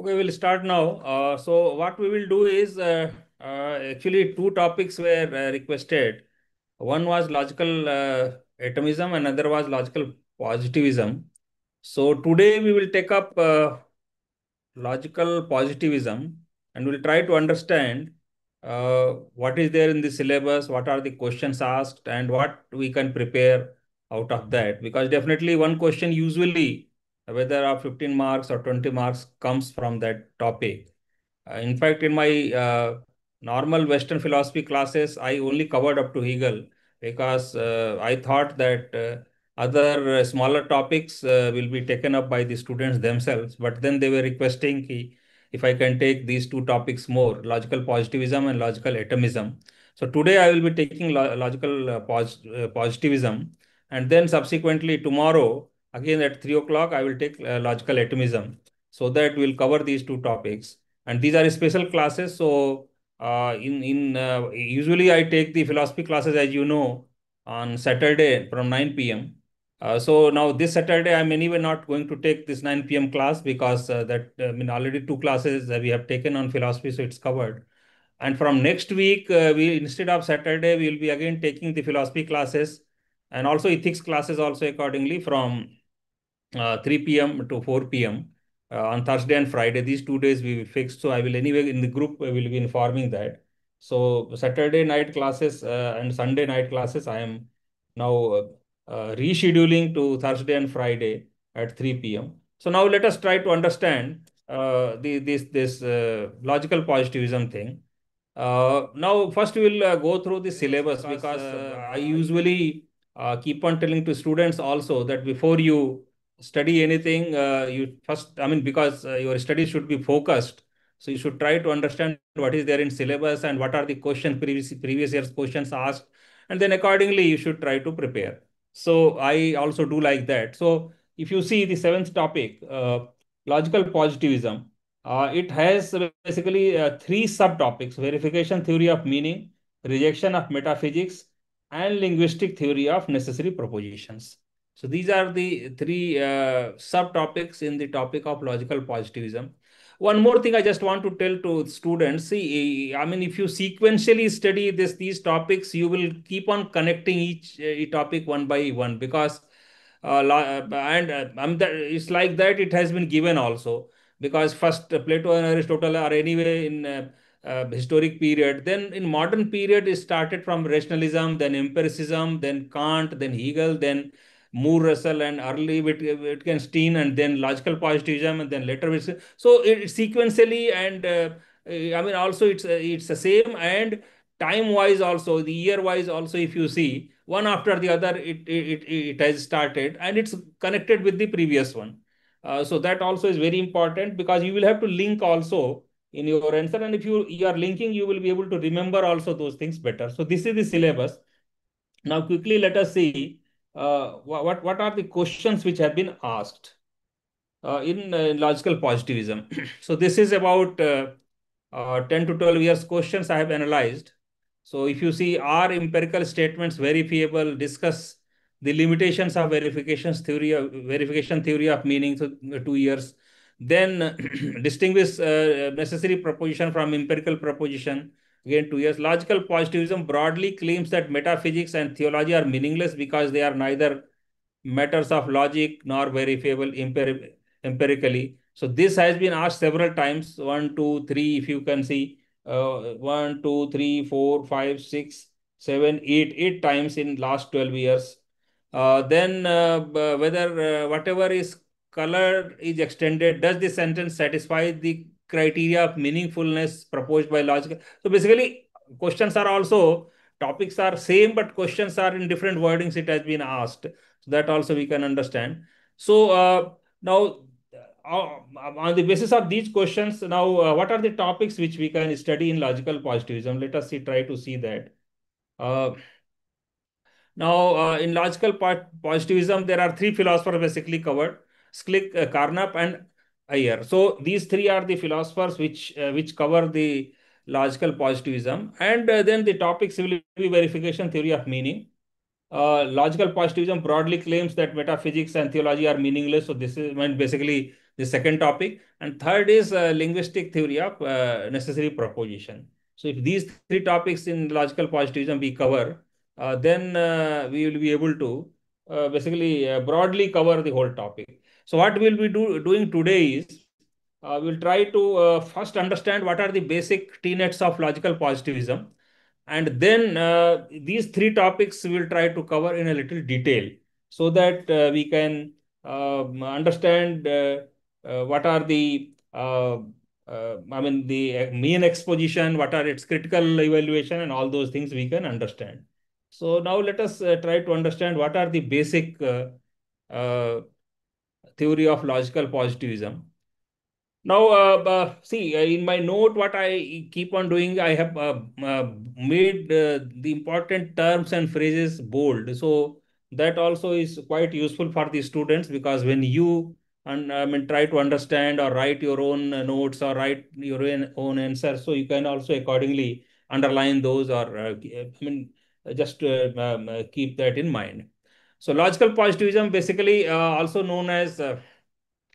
Okay, we'll start now. So what we will do is actually two topics were requested. One was logical atomism, and another was logical positivism. So today we will take up logical positivism, and we'll try to understand what is there in the syllabus, what are the questions asked, and what we can prepare out of that. Because definitely one question usually, whether of 15 marks or 20 marks, comes from that topic. In fact, in my normal Western philosophy classes, I only covered up to Hegel because I thought that other smaller topics will be taken up by the students themselves. But then they were requesting if I can take these two topics more, logical positivism and logical atomism. So today I will be taking logical positivism, and then subsequently tomorrow, again at 3 o'clock, I will take logical atomism, so that we'll cover these two topics. And these are special classes. So usually I take the philosophy classes, as you know, on Saturday from 9 p.m. So now this Saturday I'm anyway not going to take this 9 p.m. class because that I mean already two classes we have taken on philosophy, so it's covered. And from next week, we instead of Saturday, we will be again taking the philosophy classes and also ethics classes also accordingly from 3 p.m. to 4 p.m. On Thursday and Friday. These 2 days we will fix. So I will anyway in the group I will be informing that. So Saturday night classes and Sunday night classes I am now rescheduling to Thursday and Friday at 3 p.m. So now let us try to understand this logical positivism thing. Now, first we will go through the syllabus because I usually keep on telling to students also that before you study anything, you first, I mean, because your study should be focused. So you should try to understand what is there in syllabus and what are the questions, previous year's questions asked. And then accordingly, you should try to prepare. So I also do like that. So if you see the seventh topic, logical positivism, it has basically three subtopics: verification theory of meaning, rejection of metaphysics, and linguistic theory of necessary propositions. So these are the three subtopics in the topic of logical positivism. One more thing I just want to tell to students, see, I mean, if you sequentially study these topics, you will keep on connecting each topic one by one because it's like that it has been given also because first Plato and Aristotle are anyway in historic period. Then in modern period, it started from rationalism, then empiricism, then Kant, then Hegel, then Moore, Russell, and early Wittgenstein, and then logical positivism, and then later. So it sequentially and I mean also it's the same, and time wise also, the year wise also, if you see one after the other, it has started and it's connected with the previous one. So that also is very important because you will have to link also in your answer. And if you are linking, you will be able to remember also those things better. So this is the syllabus. Now quickly let us see what are the questions which have been asked in logical positivism. So this is about 10 to 12 years questions I have analyzed. So if you see, are empirical statements verifiable? Discuss the limitations of verification theory of meaning. So 2 years. Then distinguish necessary proposition from empirical proposition. Again 2 years. Logical positivism broadly claims that metaphysics and theology are meaningless because they are neither matters of logic nor verifiable empirically. So this has been asked several times. One, two, three, if you can see, 8 times in last 12 years. Then whether whatever is color is extended, does the sentence satisfy the criteria of meaningfulness proposed by logic? So basically, questions are also, topics are same, but questions are in different wordings. It has been asked. So that also we can understand. So now, on the basis of these questions, now what are the topics which we can study in logical positivism? Let us see, try to see that. Uh, Now, in logical positivism, there are three philosophers basically covered: Schlick, Carnap, and Ayer. So these three are the philosophers which cover the logical positivism. And then the topics will be verification theory of meaning. Logical positivism broadly claims that metaphysics and theology are meaningless. So this is when basically the second topic. And third is linguistic theory of necessary proposition. So if these three topics in logical positivism we cover, then we will be able to basically broadly cover the whole topic. So what we'll be doing today is we'll try to first understand what are the basic tenets of logical positivism, and then these three topics we'll try to cover in a little detail so that we can understand what are the I mean the mean exposition, what are its critical evaluation, and all those things we can understand. So now let us try to understand what are the basic uh, theory of logical positivism. Now, see, in my note, what I keep on doing, I have made the important terms and phrases bold. So that also is quite useful for the students, because when you and I mean try to understand or write your own notes or write your own answers, so you can also accordingly underline those, or just keep that in mind. So logical positivism, basically also known as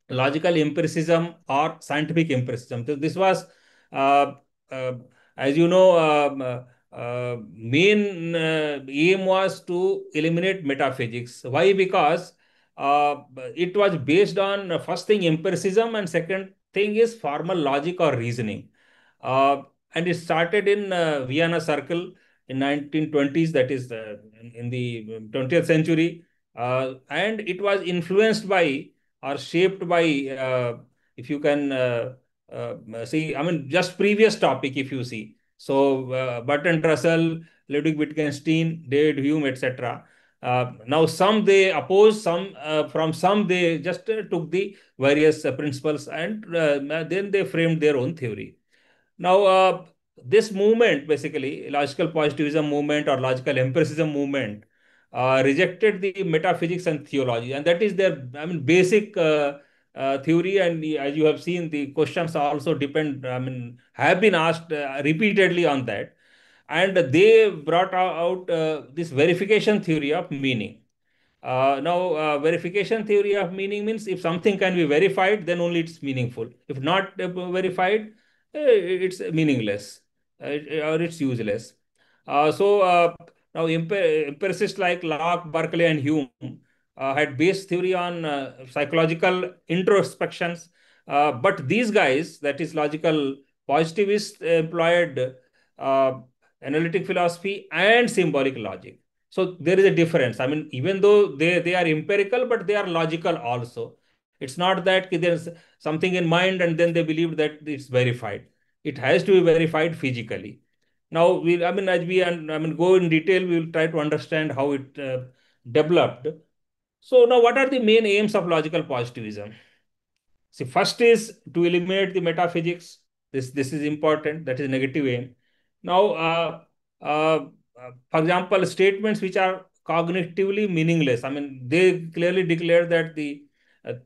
logical empiricism or scientific empiricism. So this was, uh, uh, as you know, main aim was to eliminate metaphysics. Why? Because it was based on first thing empiricism, and second thing is formal logic or reasoning. Uh, and it started in Vienna Circle in 1920s, that is in the 20th century, and it was influenced by or shaped by, if you can see, I mean, just previous topic, if you see. So, Bertrand Russell, Ludwig Wittgenstein, David Hume, etc. Now, some they oppose, some from some they just took the various principles, and then they framed their own theory. Now, this movement, basically, logical positivism movement or logical empiricism movement, rejected the metaphysics and theology, and that is their, I mean, basic theory. And as you have seen, the questions also depend, I mean, have been asked repeatedly on that, and they brought out this verification theory of meaning. Now, verification theory of meaning means if something can be verified, then only it's meaningful. If not verified, it's meaningless, or it's useless. So now empiricists like Locke, Berkeley, and Hume had based theory on psychological introspections. But these guys, that is logical positivists, employed uh, analytic philosophy and symbolic logic. So there is a difference. I mean, even though they are empirical, but they are logical also. It's not that there's something in mind and then they believe that it's verified. It has to be verified physically. Now, I mean, as we I mean go in detail, we will try to understand how it developed. So now, what are the main aims of logical positivism? See, first is to eliminate the metaphysics. This is important. That is negative aim. Now, uh, for example, statements which are cognitively meaningless. I mean, they clearly declare that the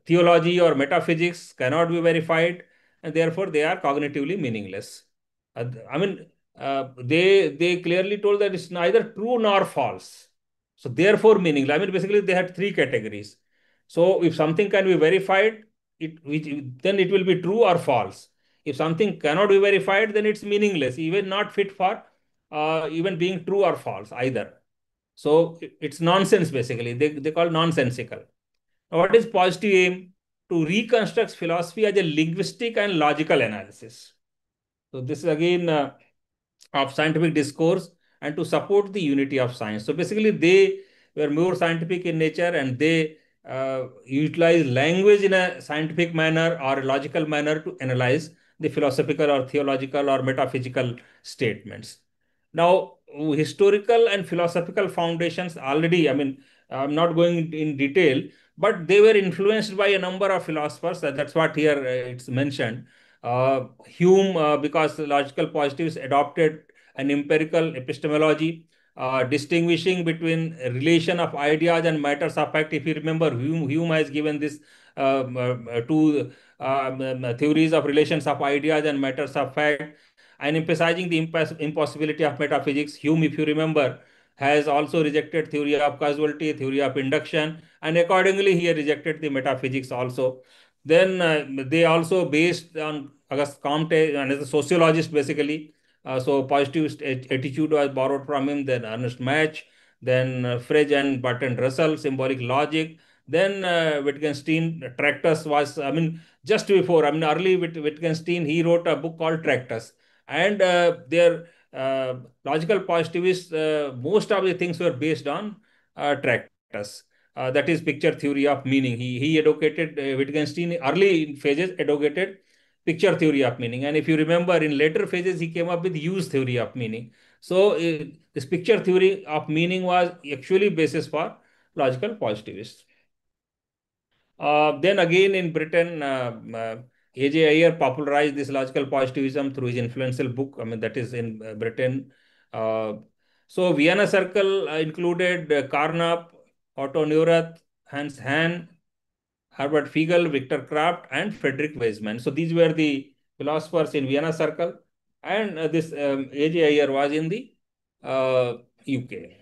theology or metaphysics cannot be verified, and therefore they are cognitively meaningless. I mean, they clearly told that it's neither true nor false. So therefore meaningless. I mean, basically they had three categories. So if something can be verified, then it will be true or false. If something cannot be verified, then it's meaningless, even not fit for even being true or false either. So it's nonsense, basically. They call nonsensical. Now, what is positive aim? To reconstruct philosophy as a linguistic and logical analysis. So this is again of scientific discourse and to support the unity of science. So basically, they were more scientific in nature, and they utilize language in a scientific manner or a logical manner to analyze the philosophical or theological or metaphysical statements. Now, historical and philosophical foundations already, I mean, I'm not going in detail, but they were influenced by a number of philosophers. That's what here it's mentioned. Hume, because logical positives adopted an empirical epistemology, distinguishing between relation of ideas and matters of fact. If you remember, Hume has given this two theories of relations of ideas and matters of fact, and emphasizing the impossibility of metaphysics. Hume, if you remember, has also rejected theory of causality, theory of induction, and accordingly he rejected the metaphysics also. Then they also based on Auguste Comte, and as a sociologist basically. So positivist attitude was borrowed from him. Then Ernest Mach, then Frege and Bertrand Russell, symbolic logic. Then Wittgenstein, Tractus was, I mean, just before, I mean, early Wittgenstein, he wrote a book called Tractus. And their logical positivists, most of the things were based on Tractus. That is picture theory of meaning. He advocated, Wittgenstein early phases advocated picture theory of meaning. And if you remember, in later phases, he came up with use theory of meaning. So this picture theory of meaning was actually basis for logical positivists. Then again in Britain, A.J. Ayer popularized this logical positivism through his influential book. I mean, that is in Britain. Uh, so Vienna Circle included Carnap, Otto Neurath, Hans Hahn, Herbert Fiegel, Victor Kraft, and Frederick Weizmann. So these were the philosophers in Vienna Circle, and this A.J. Ayer was in the UK.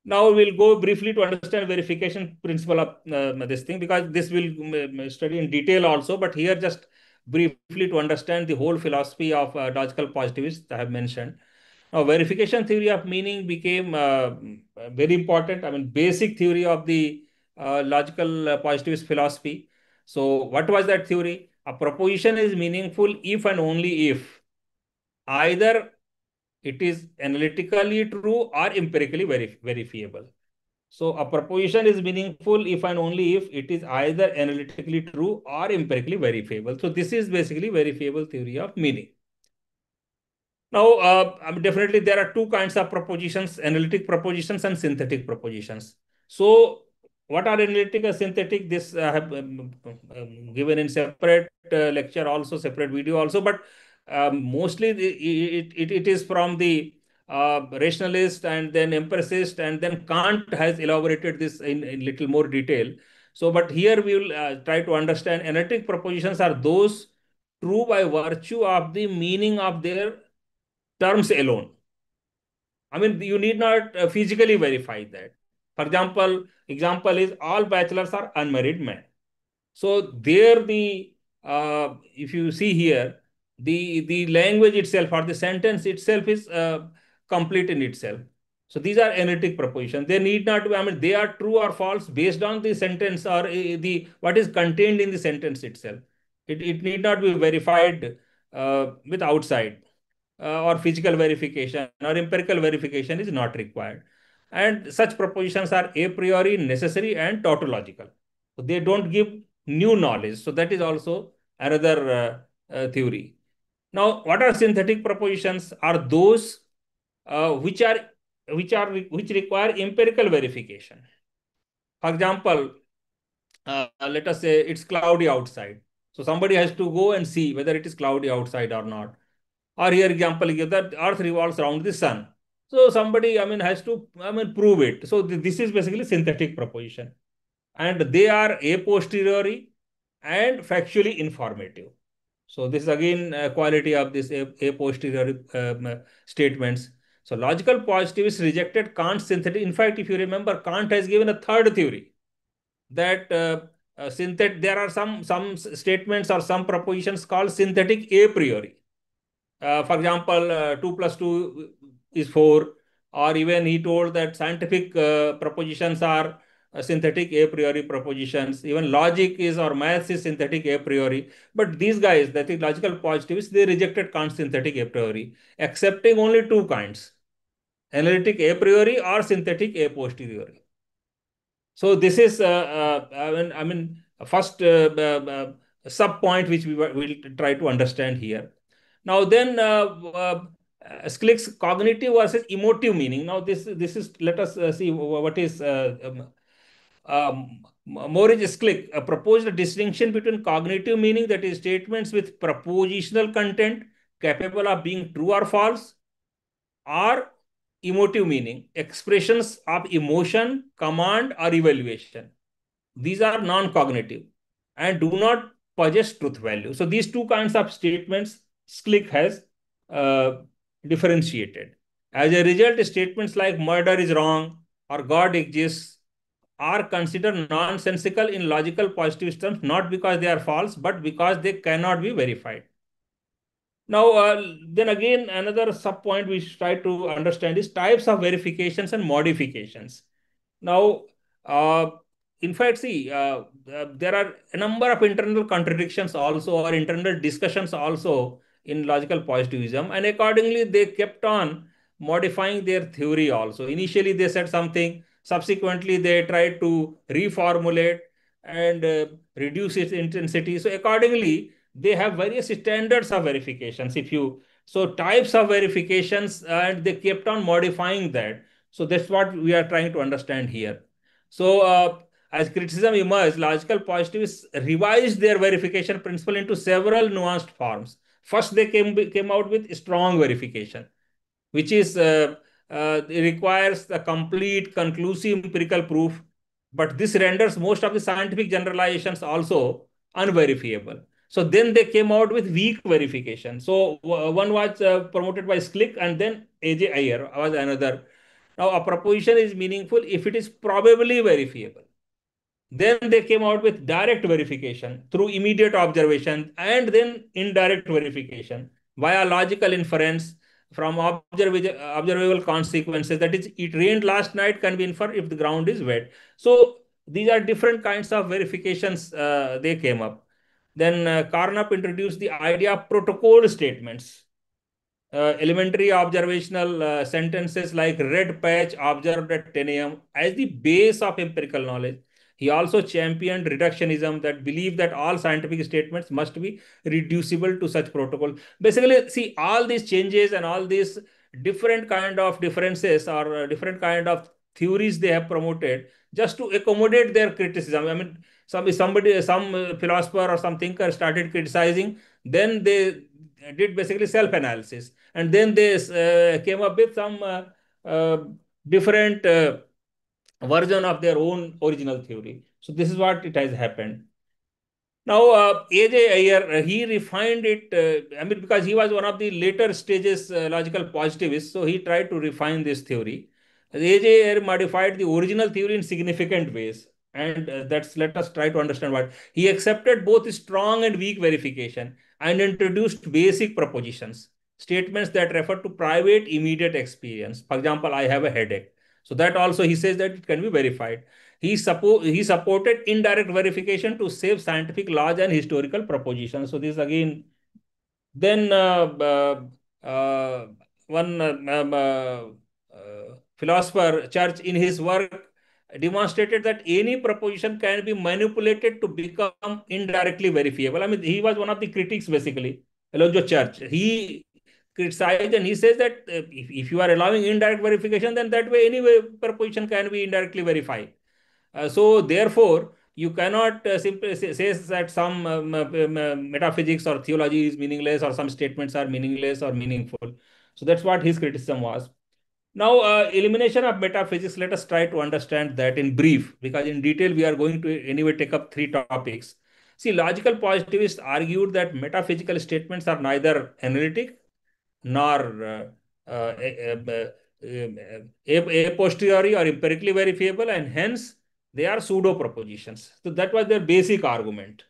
Now we'll go briefly to understand verification principle of this thing, because this will study in detail also, but here just briefly to understand the whole philosophy of logical positivists I have mentioned. Now, verification theory of meaning became very important. I mean, basic theory of the logical positivist philosophy. So, what was that theory? A proposition is meaningful if and only if either it is analytically true or empirically verifiable. So, a proposition is meaningful if and only if it is either analytically true or empirically verifiable. So, this is basically verifiable theory of meaning. Now, definitely there are two kinds of propositions, analytic propositions and synthetic propositions. So, what are analytic and synthetic? This I have given in separate lecture also, separate video also, but mostly it is from the rationalist and then empiricist, and then Kant has elaborated this in little more detail. So, but here we will try to understand analytic propositions are those true by virtue of the meaning of their terms alone. I mean, you need not physically verify that. For example is all bachelors are unmarried men. So there the if you see here, the language itself or the sentence itself is complete in itself. So these are analytic propositions. They need not be, I mean, they are true or false based on the sentence or the what is contained in the sentence itself. It need not be verified with outside or physical verification or empirical verification is not required. And such propositions are a priori necessary and tautological. So they don't give new knowledge. So that is also another theory. Now, what are synthetic propositions? Are those which require empirical verification. For example, let us say it's cloudy outside. So somebody has to go and see whether it is cloudy outside or not. Or here example give that Earth revolves around the sun. So somebody, I mean, has to, I mean, prove it. So this is basically synthetic proposition, and they are a posteriori and factually informative. So this is again a quality of this a posteriori statements. So logical positivists rejected Kant's synthetic. In fact, if you remember, Kant has given a third theory that there are some statements or some propositions called synthetic a priori. For example, 2 plus 2 is 4, or even he told that scientific propositions are synthetic a priori propositions. Even logic is or maths is synthetic a priori. But these guys, that is logical positivists, they rejected Kant's synthetic a priori, accepting only two kinds, analytic a priori or synthetic a posteriori. So this is, I mean, first sub point which we will try to understand here. Now then, Schlick's cognitive versus emotive meaning. Now this is, let us see what is Maurice Schlick proposed a distinction between cognitive meaning, that is statements with propositional content capable of being true or false, or emotive meaning, expressions of emotion, command, or evaluation. These are non-cognitive and do not possess truth value. So these two kinds of statements Schlick has uh, differentiated. As a result, statements like murder is wrong or God exists are considered nonsensical in logical positivist terms, not because they are false, but because they cannot be verified. Now, then again, another sub point we should try to understand is types of verifications and modifications. Now, uh, in fact, see, there are a number of internal contradictions also, or internal discussions also in logical positivism, and accordingly, they kept on modifying their theory also. Initially, they said something, subsequently, they tried to reformulate and reduce its intensity. So, accordingly, they have various standards of verifications. If you so types of verifications, and they kept on modifying that. So that's what we are trying to understand here. So as criticism emerged, logical positivists revised their verification principle into several nuanced forms. First, they came out with strong verification, which is requires the complete, conclusive empirical proof. But this renders most of the scientific generalizations also unverifiable. So then they came out with weak verification. So one was promoted by Schlick, and then A.J. Ayer was another. Now, a proposition is meaningful if it is probably verifiable. Then they came out with direct verification through immediate observation, and then indirect verification via logical inference from observable consequences. That is, it rained last night can be inferred if the ground is wet. So these are different kinds of verifications they came up. Then Carnap introduced the idea of protocol statements, elementary observational sentences like red patch observed at 10 a.m. as the base of empirical knowledge. He also championed reductionism, that believed that all scientific statements must be reducible to such protocol. Basically, see, all these changes and all these different kind of differences, or different kind of theories they have promoted just to accommodate their criticism. I mean, some philosopher or some thinker started criticizing, then they did basically self-analysis, and then they came up with some uh, different version of their own original theory. So this is what it has happened. Now, A.J. Ayer, he refined it, I mean, because he was one of the later stages logical positivists, so he tried to refine this theory. A.J. Ayer modified the original theory in significant ways. And let us try to understand what. He accepted both strong and weak verification and introduced basic propositions, statements that refer to private, immediate experience. For example, I have a headache. So that also he says that it can be verified. He supported indirect verification to save scientific laws and historical propositions. So this again, then one philosopher, Church, in his work demonstrated that any proposition can be manipulated to become indirectly verifiable. I mean, he was one of the critics basically. Alonzo Church, he criticized, and he says that if you are allowing indirect verification, then that way any proposition can be indirectly verified. So therefore, you cannot simply say that some metaphysics or theology is meaningless, or some statements are meaningless or meaningful. So that's what his criticism was. Now, elimination of metaphysics, let us try to understand that in brief, because in detail we are going to anyway take up three topics. See, logical positivists argued that metaphysical statements are neither analytic nor a posteriori or empirically verifiable, and hence they are pseudo propositions. So that was their basic argument,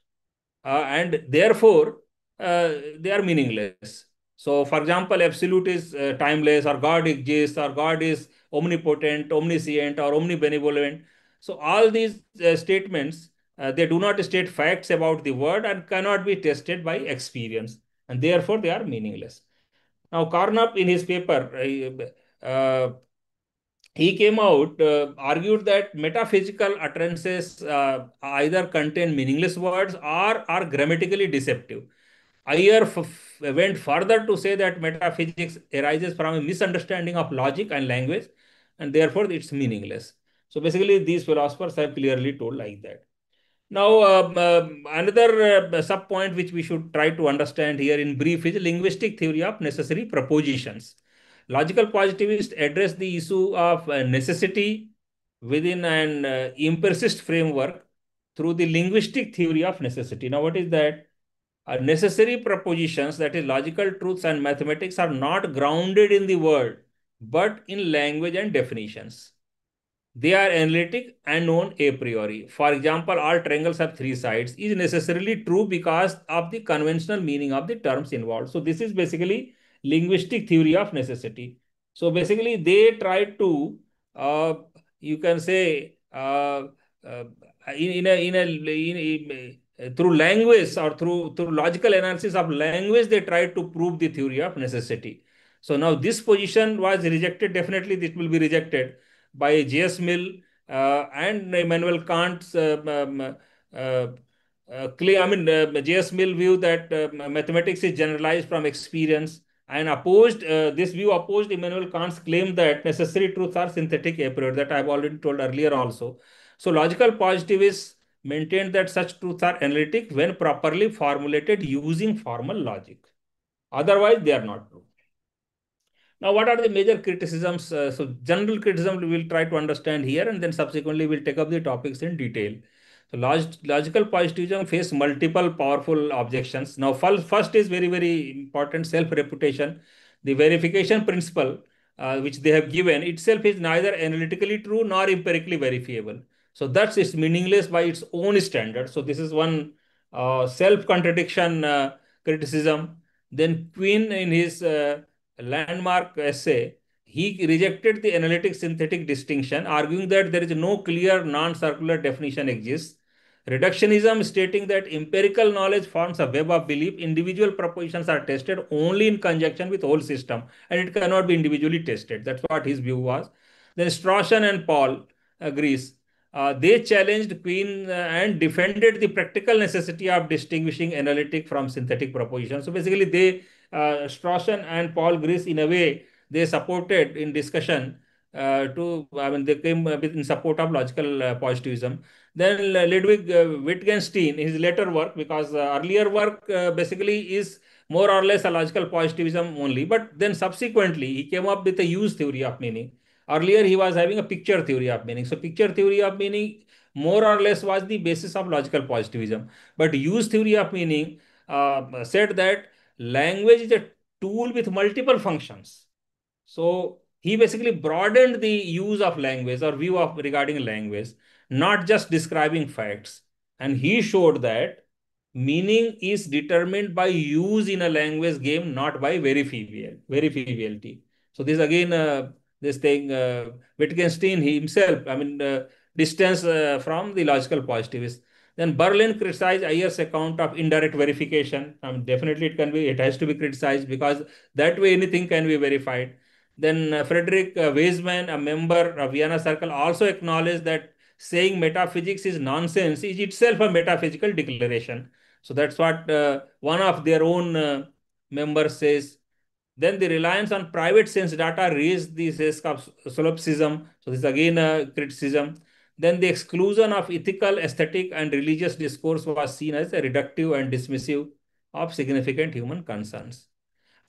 and therefore they are meaningless. So, for example, absolute is timeless, or God exists, or God is omnipotent, omniscient, or omnibenevolent. So, all these statements, they do not state facts about the world and cannot be tested by experience, and therefore they are meaningless. Now, Carnap, in his paper, he came out, argued that metaphysical utterances either contain meaningless words or are grammatically deceptive. Ayer went further to say that metaphysics arises from a misunderstanding of logic and language, and therefore it's meaningless. So basically, these philosophers have clearly told like that. Now, another sub point which we should try to understand here in brief is linguistic theory of necessary propositions. Logical positivists address the issue of necessity within an empiricist framework through the linguistic theory of necessity. Now, what is that? Necessary propositions, that is, logical truths and mathematics, are not grounded in the world, but in language and definitions. they are analytic and known a priori. For example, all triangles have three sides is necessarily true because of the conventional meaning of the terms involved. So this is basically linguistic theory of necessity. So basically, they try to, uh, you can say, through language or through logical analysis of language, they try to prove the theory of necessity. So now this position was rejected. Definitely, it will be rejected by J.S. Mill and Immanuel Kant's claim. I mean, J.S. Mill view that mathematics is generalized from experience, and opposed this view opposed Immanuel Kant's claim that necessary truths are synthetic a priori, that I've already told earlier also. So logical positivists maintained that such truths are analytic when properly formulated using formal logic. Otherwise, they are not true. Now, what are the major criticisms? So, general criticism we will try to understand here, and then subsequently we'll take up the topics in detail. So, logical positivism face multiple powerful objections. Now, first is very, very important, self-reputation. The verification principle, which they have given itself, is neither analytically true nor empirically verifiable. So, that's it's meaningless by its own standard. So, this is one self-contradiction criticism. Then Quinn in his landmark essay, he rejected the analytic synthetic distinction, arguing that there is no clear non circular definition exists. Reductionism, stating that empirical knowledge forms a web of belief, individual propositions are tested only in conjunction with whole system, and it cannot be individually tested. That's what his view was. Then Strauss and Paul agrees. They challenged Queen and defended the practical necessity of distinguishing analytic from synthetic propositions. So basically, they Strawson and Paul Gris, in a way, they supported in discussion I mean, they came in support of logical positivism. Then Ludwig Wittgenstein, his later work, because earlier work basically is more or less a logical positivism only, but then subsequently he came up with a use theory of meaning. Earlier he was having a picture theory of meaning. So picture theory of meaning more or less was the basis of logical positivism. But use theory of meaning said that language is a tool with multiple functions. So he basically broadened the use of language or view of regarding language, not just describing facts. And he showed that meaning is determined by use in a language game, not by verifiability. So this again, this thing, Wittgenstein himself, I mean, distance from the logical positivist. Then Berlin criticized Ayer's account of indirect verification. I mean, definitely it has to be criticized because that way anything can be verified. Then Frederick Weizmann, a member of Vienna Circle, also acknowledged that saying metaphysics is nonsense is itself a metaphysical declaration. So that's what one of their own members says. Then the reliance on private sense data raised the risk of solipsism. So this is again a criticism. Then the exclusion of ethical, aesthetic, and religious discourse was seen as a reductive and dismissive of significant human concerns.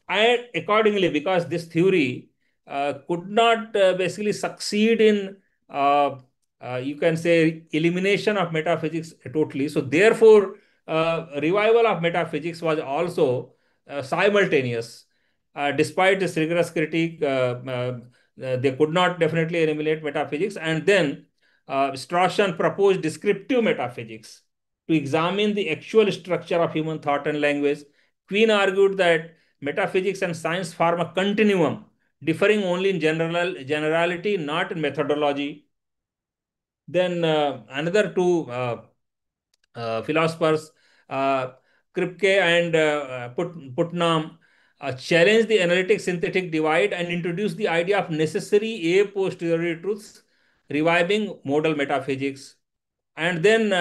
And accordingly, because this theory could not basically succeed in, you can say, elimination of metaphysics totally. So, therefore, revival of metaphysics was also simultaneous. Despite this rigorous critique, they could not definitely eliminate metaphysics. And then Strauss proposed descriptive metaphysics to examine the actual structure of human thought and language. Queen argued that metaphysics and science form a continuum, differing only in generality, not in methodology. Then another two philosophers, uh, Kripke and Putnam, challenged the analytic synthetic divide and introduced the idea of necessary a posteriori truths, reviving modal metaphysics. And then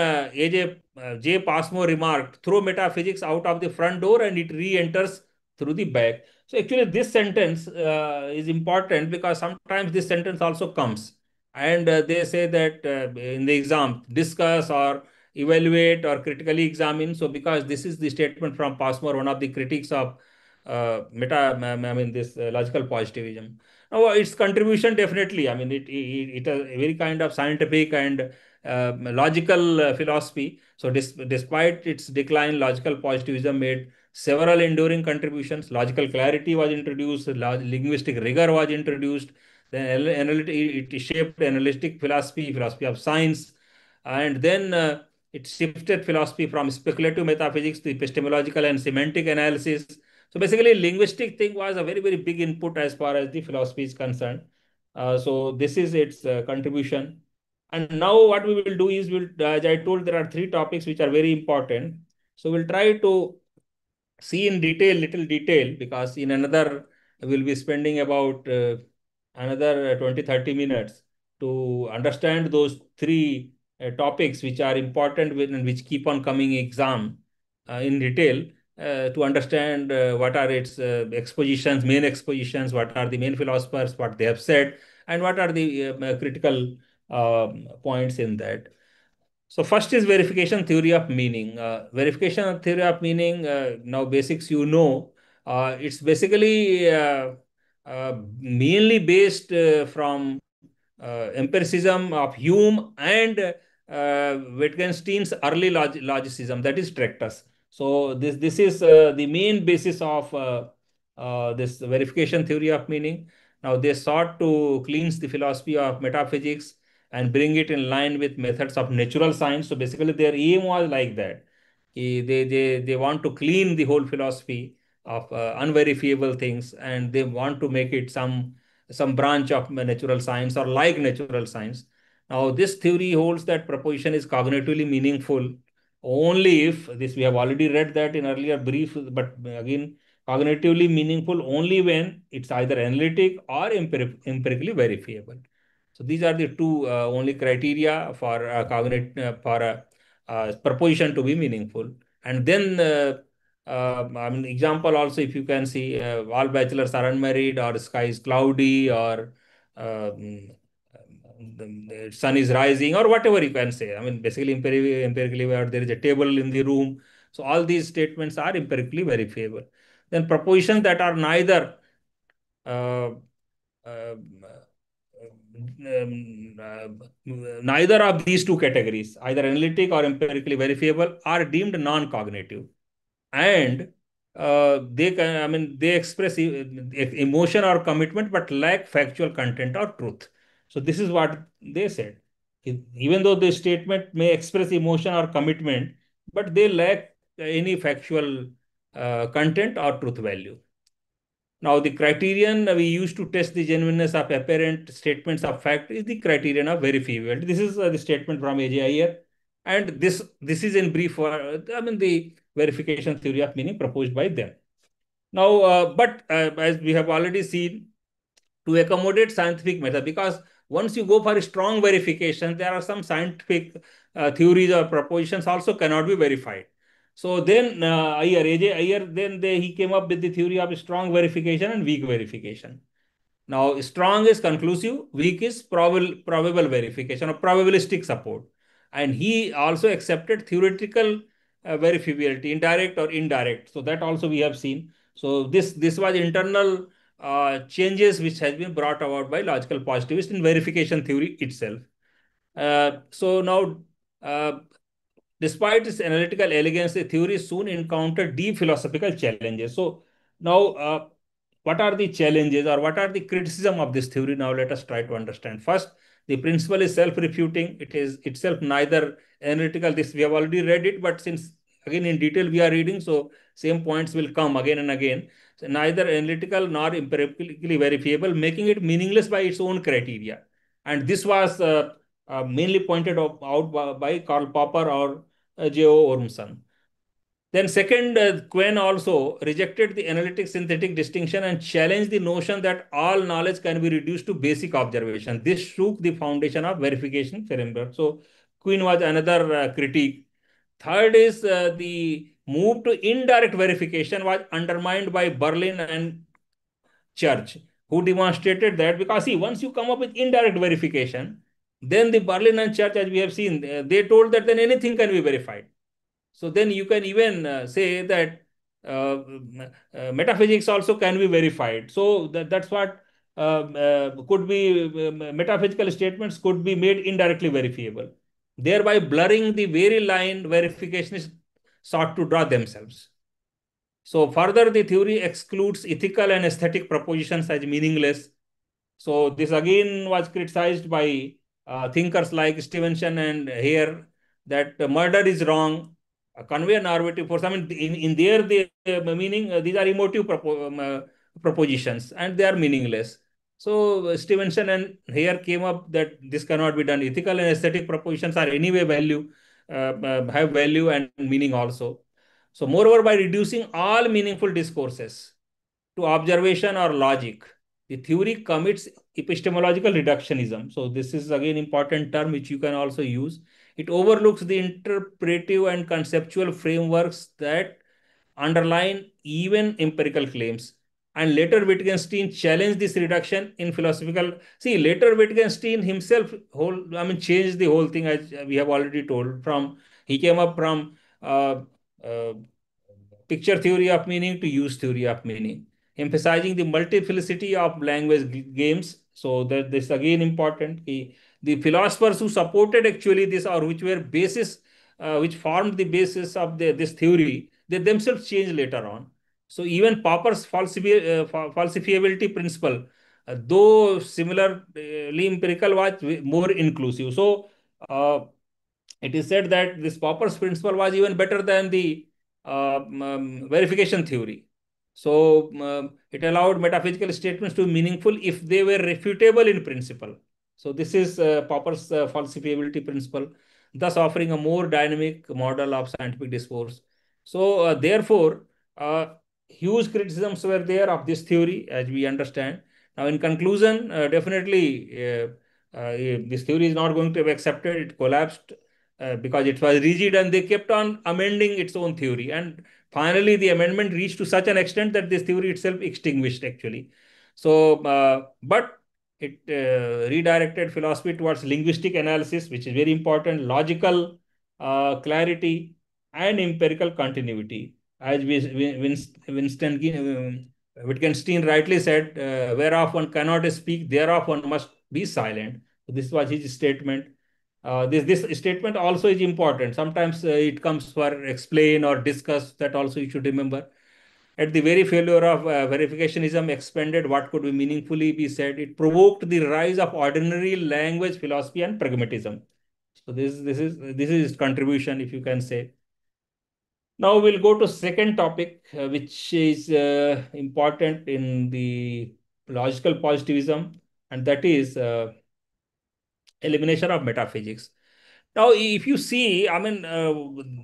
J. Passmore remarked, throw metaphysics out of the front door and it re-enters through the back. So actually this sentence is important because sometimes this sentence also comes. And they say that in the exam, discuss or evaluate or critically examine. So because this is the statement from Passmore, one of the critics of I mean, this logical positivism. Now, its contribution definitely, I mean, it is a very kind of scientific and logical philosophy. So, despite its decline, logical positivism made several enduring contributions. Logical clarity was introduced, linguistic rigor was introduced. Then it shaped analytic philosophy, philosophy of science, and then it shifted philosophy from speculative metaphysics to epistemological and semantic analysis. So basically, linguistic thing was a very, very big input as far as the philosophy is concerned. So this is its contribution. And now what we will do is, as I told, there are three topics which are very important. So we'll try to see in detail, little detail, because in another, we'll be spending about another 20, 30 minutes to understand those three topics which are important and which keep on coming exam in detail, to understand what are its expositions, main expositions, what are the main philosophers, what they have said, and what are the critical points in that. So first is verification theory of meaning. Verification theory of meaning, now basics you know, it's basically mainly based from empiricism of Hume and Wittgenstein's early logicism, that is Tractus. So this is the main basis of this verification theory of meaning. Now they sought to cleanse the philosophy of metaphysics and bring it in line with methods of natural science. So basically, their aim was like that. They want to clean the whole philosophy of unverifiable things, and they want to make it some branch of natural science or like natural science. Now, this theory holds that proposition is cognitively meaningful only if, this we have already read that in earlier brief, but again, cognitively meaningful only when it's either analytic or empirically verifiable. So these are the two only criteria for for a proposition to be meaningful. And then, I mean, example also, if you can see, all bachelors are unmarried, or sky is cloudy, or um, the sun is rising, or whatever you can say. I mean, basically, empirically, where there is a table in the room. So all these statements are empirically verifiable. Then propositions that are neither uh, um, neither of these two categories, either analytic or empirically verifiable, are deemed non-cognitive, and they can, I mean, they express emotion or commitment but lack factual content or truth. So this is what they said. Even though the statement may express emotion or commitment, but they lack any factual content or truth value. Now, the criterion we use to test the genuineness of apparent statements of fact is the criterion of verifiability. This is the statement from A.J. Iyer, and this is in brief, I mean, the verification theory of meaning proposed by them. Now, but as we have already seen, to accommodate scientific method, because once you go for a strong verification, there are some scientific theories or propositions also cannot be verified. So then AJ Iyer, then he came up with the theory of strong verification and weak verification. Now, strong is conclusive, weak is probable verification or probabilistic support. And he also accepted theoretical verifiability, indirect or indirect. So that also we have seen. So this was internal changes which has been brought about by logical positivists in verification theory itself. So now, uh, despite its analytical elegance, the theory soon encountered deep philosophical challenges. So now, what are the challenges or what are the criticism of this theory? Now let us try to understand. First, the principle is self-refuting. It is itself neither analytical. This we have already read it, but since again in detail we are reading, so same points will come again and again. So neither analytical nor empirically verifiable, making it meaningless by its own criteria. And this was mainly pointed out by Karl Popper or J.O. Ormson. Then second, Quinn also rejected the analytic synthetic distinction and challenged the notion that all knowledge can be reduced to basic observation. This shook the foundation of verification framework. So Quinn was another critique. Third is the move to indirect verification was undermined by Berlin and Church, who demonstrated that, because see, once you come up with indirect verification, then the Berlin and Church, as we have seen, they told that then anything can be verified. So then you can even say that metaphysics also can be verified. So that's what could be, metaphysical statements could be made indirectly verifiable, thereby blurring the very line verificationists sought to draw themselves. So further, the theory excludes ethical and aesthetic propositions as meaningless. So this again was criticized by thinkers like Stevenson and Hare, that murder is wrong, convey a normative force. I mean, in their meaning, these are emotive propositions and they are meaningless. So Stevenson and Hare came up that this cannot be done. Ethical and aesthetic propositions are anyway have value and meaning also. So moreover, by reducing all meaningful discourses to observation or logic, the theory commits epistemological reductionism. So this is again important term which you can also use. It overlooks the interpretive and conceptual frameworks that underline even empirical claims. And later Wittgenstein challenged this reduction in philosophical. See, later Wittgenstein himself changed the whole thing, as we have already told. From he came up from uh, picture theory of meaning to use theory of meaning, emphasizing the multiplicity of language games. So that this again important. The philosophers who supported actually this, or which were basis, which formed the basis of this theory, they themselves changed later on. So even Popper's falsifiability principle, though similarly empirical, was more inclusive. So it is said that this Popper's principle was even better than the verification theory. So it allowed metaphysical statements to be meaningful if they were refutable in principle. So this is Popper's falsifiability principle, thus offering a more dynamic model of scientific discourse. So therefore, huge criticisms were there of this theory, as we understand. Now, in conclusion, definitely this theory is not going to be accepted. It collapsed because it was rigid, and they kept on amending its own theory. And finally, the amendment reached to such an extent that this theory itself extinguished actually. So, but it redirected philosophy towards linguistic analysis, which is very important, logical clarity, and empirical continuity. As Wittgenstein rightly said, whereof one cannot speak, thereof one must be silent. This was his statement. This statement also is important. Sometimes it comes for explain or discuss. That also you should remember. At the very failure of verificationism expanded what could be meaningfully be said. It provoked the rise of ordinary language philosophy and pragmatism. So this is contribution, if you can say. Now we'll go to second topic, which is important in the logical positivism, and that is elimination of metaphysics. Now, if you see,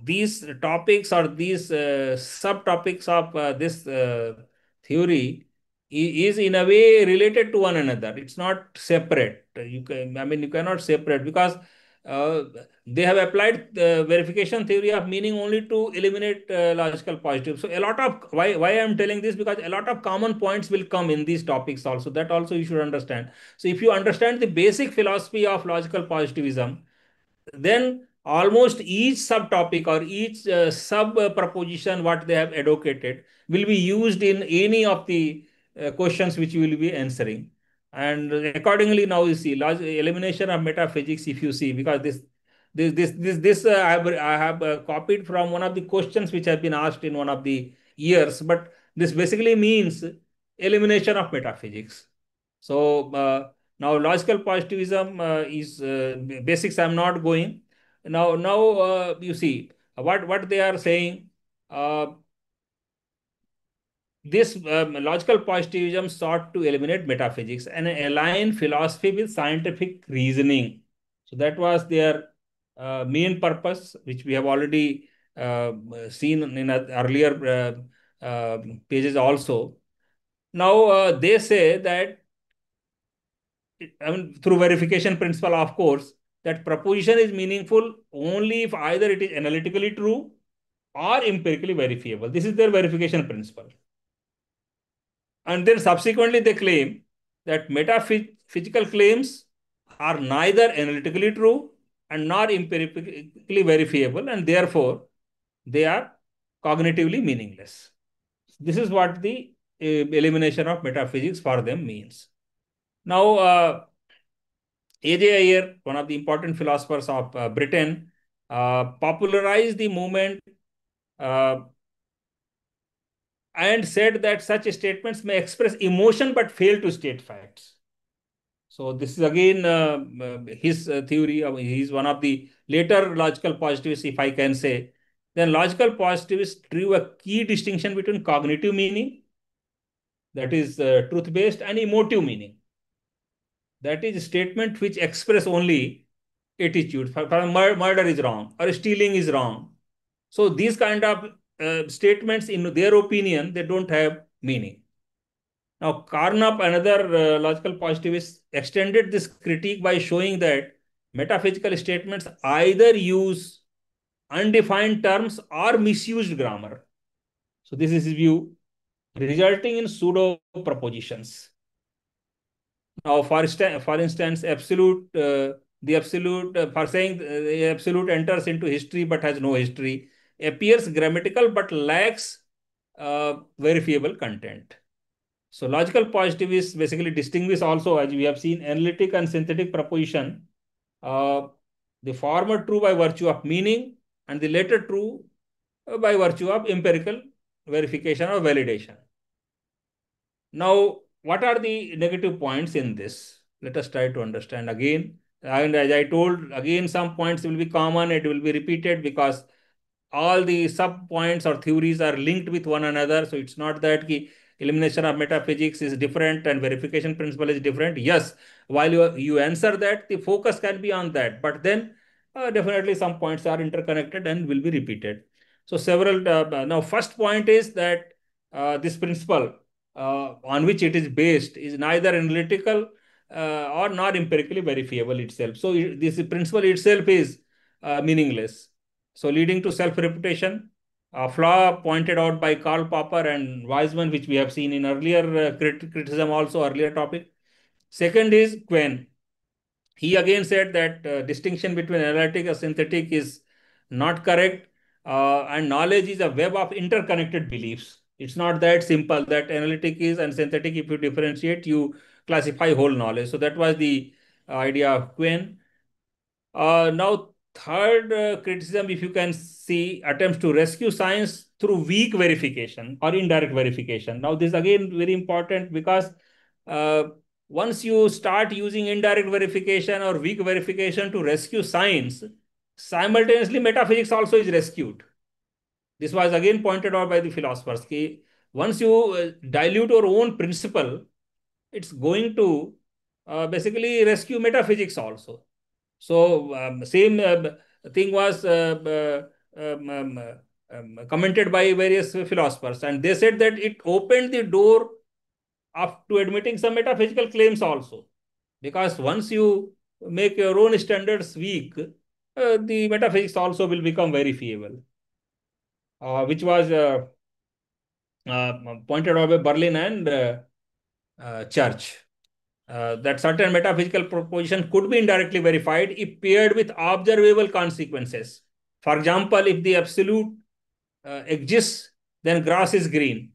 these topics or these subtopics of this theory is in a way related to one another. It's not separate. You cannot separate, because uh, they have applied the verification theory of meaning only to eliminate logical positive. So a lot of why I am telling this, because a lot of common points will come in these topics also. That also you should understand. So if you understand the basic philosophy of logical positivism, then almost each subtopic or each sub proposition what they have advocated will be used in any of the questions which you will be answering. And accordingly, now you see large elimination of metaphysics, if you see, because I have copied from one of the questions which have been asked in one of the years, but this basically means elimination of metaphysics. So now logical positivism is basics. I'm not going now. You see what they are saying. Uh, this logical positivism sought to eliminate metaphysics and align philosophy with scientific reasoning. So that was their main purpose, which we have already seen in earlier pages also. Now they say that, through verification principle, of course, that proposition is meaningful only if either it is analytically true or empirically verifiable. This is their verification principle. And then subsequently they claim that metaphysical claims are neither analytically true and nor empirically verifiable, and therefore they are cognitively meaningless. This is what the elimination of metaphysics for them means. Now, A.J. Ayer, one of the important philosophers of Britain, popularized the movement uh, and said that such statements may express emotion but fail to state facts. So this is again his theory. He is one of the later logical positivists, if I can say. Then logical positivists drew a key distinction between cognitive meaning, that is truth-based, and emotive meaning, that is statement which express only attitude. For murder is wrong or stealing is wrong. So these kind of statements, in their opinion, they don't have meaning. Now, Carnap, another logical positivist, extended this critique by showing that metaphysical statements either use undefined terms or misused grammar. So this is his view, resulting in pseudo propositions. Now, for instance, the absolute, for saying the absolute enters into history but has no history, appears grammatical but lacks verifiable content. So logical positivists basically distinguish also, as we have seen, analytic and synthetic proposition. Uh, the former true by virtue of meaning, and the latter true by virtue of empirical verification or validation. Now, what are the negative points in this? Let us try to understand again. And as I told, again, some points will be common, it will be repeated because all the sub points or theories are linked with one another. So it's not that elimination of metaphysics is different and verification principle is different. Yes, while you answer that, the focus can be on that. But then definitely some points are interconnected and will be repeated. So several, now first point is that this principle on which it is based is neither analytical or not empirically verifiable itself. So this principle itself is meaningless. So leading to self-reputation, a flaw pointed out by Karl Popper and Weismann, which we have seen in earlier criticism, also earlier topic. Second is Quen. He again said that distinction between analytic and synthetic is not correct, and knowledge is a web of interconnected beliefs. It's not that simple that analytic is and synthetic, if you differentiate, you classify whole knowledge. So that was the idea of Quen. Now, third criticism, if you can see, attempts to rescue science through weak verification or indirect verification. Now, this is again very important because uh, once you start using indirect verification or weak verification to rescue science, simultaneously metaphysics also is rescued. This was again pointed out by the philosophers. Once you dilute your own principle, it's going to basically rescue metaphysics also. So same thing was commented by various philosophers, and they said that it opened the door to admitting some metaphysical claims also, because once you make your own standards weak, the metaphysics also will become verifiable, which was pointed out by Berlin and Church. That certain metaphysical proposition could be indirectly verified if paired with observable consequences. For example, if the absolute exists, then grass is green.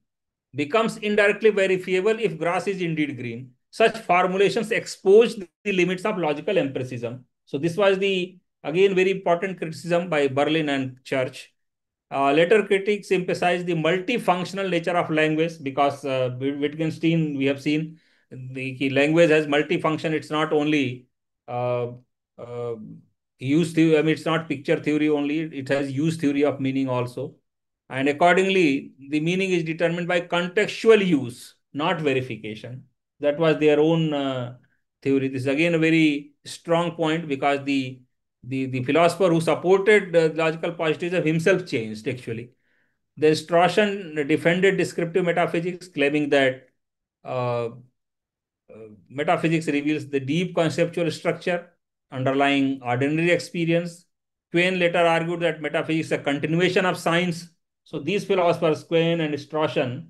Becomes indirectly verifiable if grass is indeed green. Such formulations expose the limits of logical empiricism. So this was the, again, very important criticism by Berlin and Church. Later critics emphasize the multifunctional nature of language because Wittgenstein, we have seen, the language has multifunction. It's not only uh, uh, use theory, I mean, it's not picture theory only, it has use theory of meaning also. And accordingly, the meaning is determined by contextual use, not verification. That was their own theory. This is again a very strong point because the philosopher who supported logical positivism himself changed actually. Then Strawson defended descriptive metaphysics, claiming that uh, metaphysics reveals the deep conceptual structure underlying ordinary experience. Quine later argued that metaphysics is a continuation of science. So these philosophers, Quine and Strawson,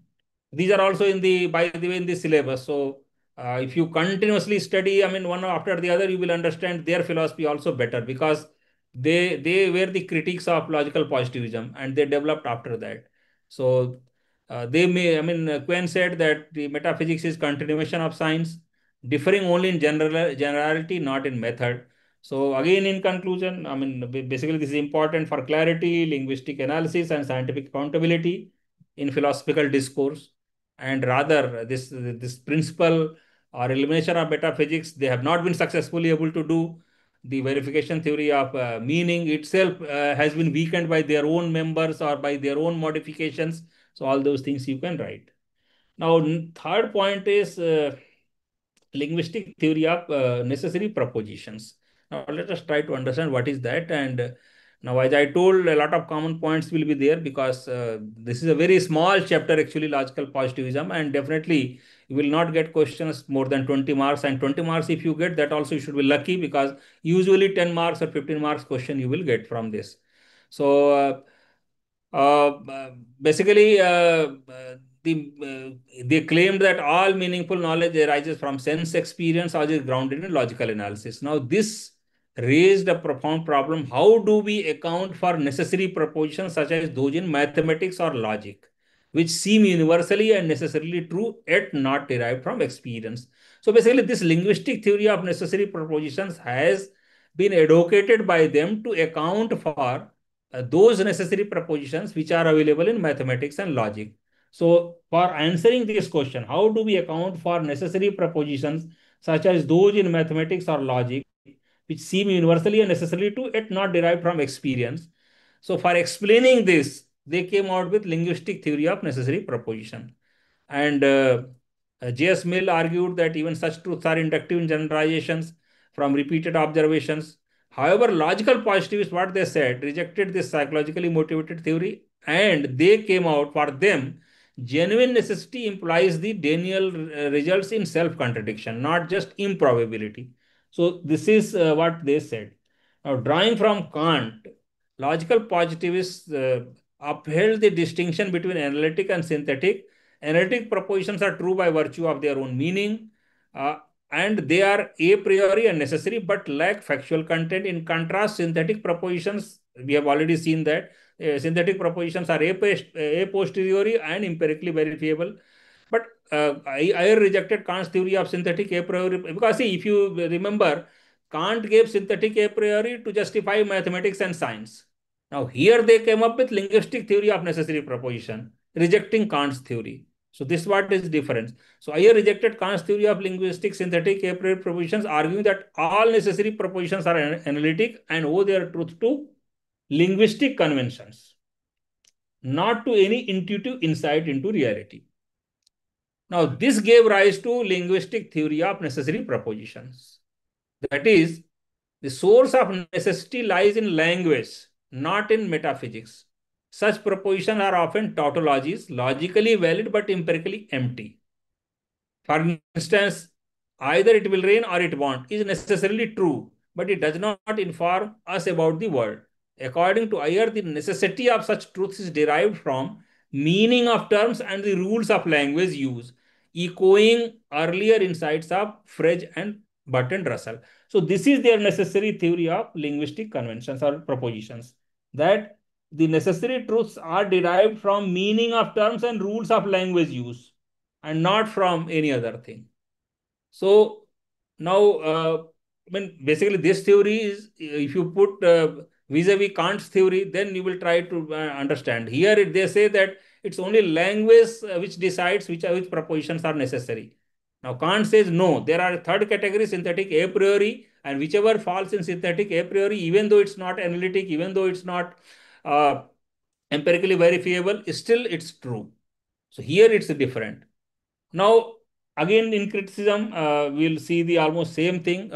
these are also in the, by the way, in the syllabus. So if you continuously study, I mean, one after the other, you will understand their philosophy also better because they were the critics of logical positivism and they developed after that. So they may, I mean, Quine said that the metaphysics is continuation of science, differing only in generality, not in method. So again, in conclusion, I mean, basically this is important for clarity, linguistic analysis, and scientific accountability in philosophical discourse. And rather, this principle or elimination of metaphysics, they have not been successfully able to do. The verification theory of meaning itself has been weakened by their own members or by their own modifications. So all those things you can write. Now, third point is linguistic theory of necessary propositions. Now, let us try to understand what is that. And now, as I told, a lot of common points will be there because this is a very small chapter, actually, logical positivism, and definitely you will not get questions more than 20 marks. And 20 marks, if you get that, also you should be lucky because usually 10 marks or 15 marks question you will get from this. So, basically, they claimed that all meaningful knowledge arises from sense experience or is grounded in logical analysis. Now, this raised a profound problem. How do we account for necessary propositions such as those in mathematics or logic, which seem universally and necessarily true, yet not derived from experience? So, basically, this linguistic theory of necessary propositions has been advocated by them to account for those necessary propositions which are available in mathematics and logic. So, for answering this question, how do we account for necessary propositions such as those in mathematics or logic, which seem universally and necessarily true, yet not derived from experience? So, for explaining this, they came out with linguistic theory of necessary proposition. And J.S. Mill argued that even such truths are inductive generalizations from repeated observations. However, logical positivists, what they said, rejected this psychologically motivated theory, and they came out for them. Genuine necessity implies the Daniel results in self contradiction, not just improbability. So, this is what they said. Now, drawing from Kant, logical positivists upheld the distinction between analytic and synthetic. Analytic propositions are true by virtue of their own meaning, uh, and they are a priori and necessary but lack factual content. In contrast, synthetic propositions, we have already seen that synthetic propositions are a posteriori and empirically verifiable. But I rejected Kant's theory of synthetic a priori because, see, if you remember, Kant gave synthetic a priori to justify mathematics and science. Now, here they came up with linguistic theory of necessary proposition, rejecting Kant's theory. So, this is what is difference. So, I rejected Kant's theory of linguistic synthetic a priori propositions, arguing that all necessary propositions are analytic and owe their truth to linguistic conventions, not to any intuitive insight into reality. Now, this gave rise to linguistic theory of necessary propositions. That is, the source of necessity lies in language, not in metaphysics. Such propositions are often tautologies, logically valid but empirically empty. For instance, either it will rain or it won't is necessarily true, but it does not inform us about the world. According to Ayer, the necessity of such truths is derived from meaning of terms and the rules of language use, echoing earlier insights of Frege and Bertrand Russell. So this is their necessary theory of linguistic conventions or propositions, that the necessary truths are derived from meaning of terms and rules of language use and not from any other thing. So now, I mean, basically, this theory is, if you put vis-a-vis Kant's theory, then you will try to understand. Here, they say that it's only language which decides which propositions are necessary. Now, Kant says no, there are third category, synthetic a priori, and whichever falls in synthetic a priori, even though it's not analytic, even though it's not uh, empirically verifiable, still it's true. So here it's different. Now, again, in criticism, we'll see the almost same thing.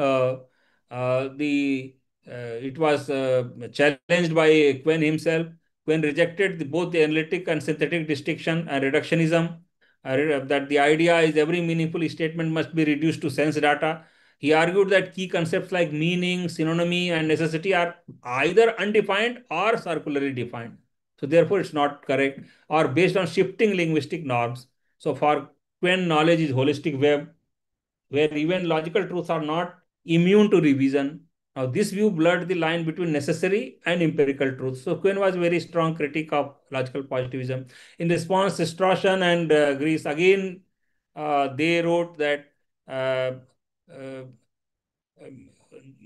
It was challenged by Quinn himself. Quinn rejected both the analytic and synthetic distinction and reductionism. That the idea is every meaningful statement must be reduced to sense data. He argued that key concepts like meaning, synonymy, and necessity are either undefined or circularly defined. So therefore, it's not correct or based on shifting linguistic norms. So for when knowledge is holistic web, where even logical truths are not immune to revision. Now, this view blurred the line between necessary and empirical truth. So, Quinn was a very strong critic of logical positivism. In response, Strauss and Greece, again, they wrote that uh, uh,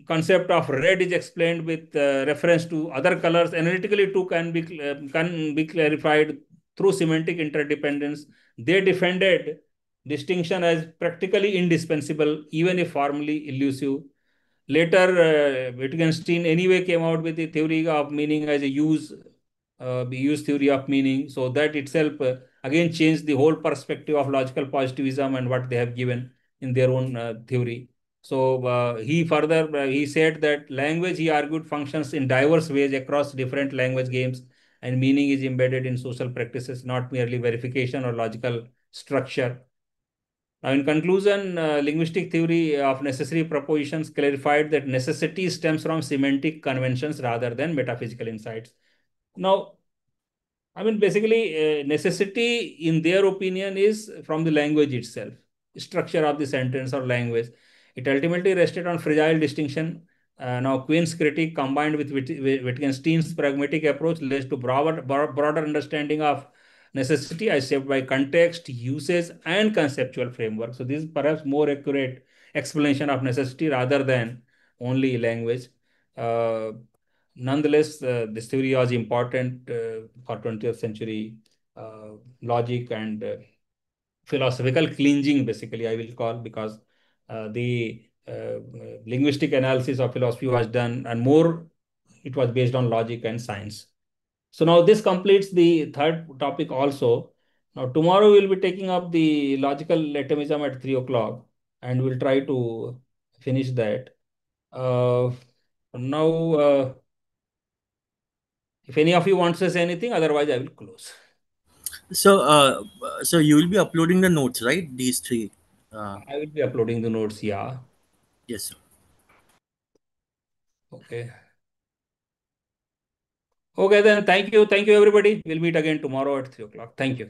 concept of red is explained with reference to other colors. Analytically, too can be clarified through semantic interdependence. They defended distinction as practically indispensable, even if formally elusive. Later, Wittgenstein anyway came out with the theory of meaning as a use theory of meaning. So that itself again changed the whole perspective of logical positivism and what they have given in their own theory. So he said that language, he argued, functions in diverse ways across different language games, and meaning is embedded in social practices, not merely verification or logical structure. Now, in conclusion, linguistic theory of necessary propositions clarified that necessity stems from semantic conventions rather than metaphysical insights. Now, basically, necessity, in their opinion, is from the language itself, structure of the sentence or language. It ultimately rested on fragile distinction. Now, Quinn's critique combined with Wittgenstein's pragmatic approach led to broader understanding of necessity as shaped by context, usage, and conceptual framework. So, this is perhaps more accurate explanation of necessity rather than only language. Uh, Nonetheless, this theory was important for 20th century logic and philosophical cleansing, basically, I will call, because the linguistic analysis of philosophy was done, and more it was based on logic and science. So now this completes the third topic also. Now tomorrow we'll be taking up the logical atomism at 3 o'clock, and we'll try to finish that. Uh, now, if any of you wants to say anything, otherwise I will close. So, so you will be uploading the notes, right? These three. Uh, I will be uploading the notes. Yeah. yes, sir. Okay. Okay, then thank you. Thank you, everybody. We'll meet again tomorrow at 3 o'clock. Thank you.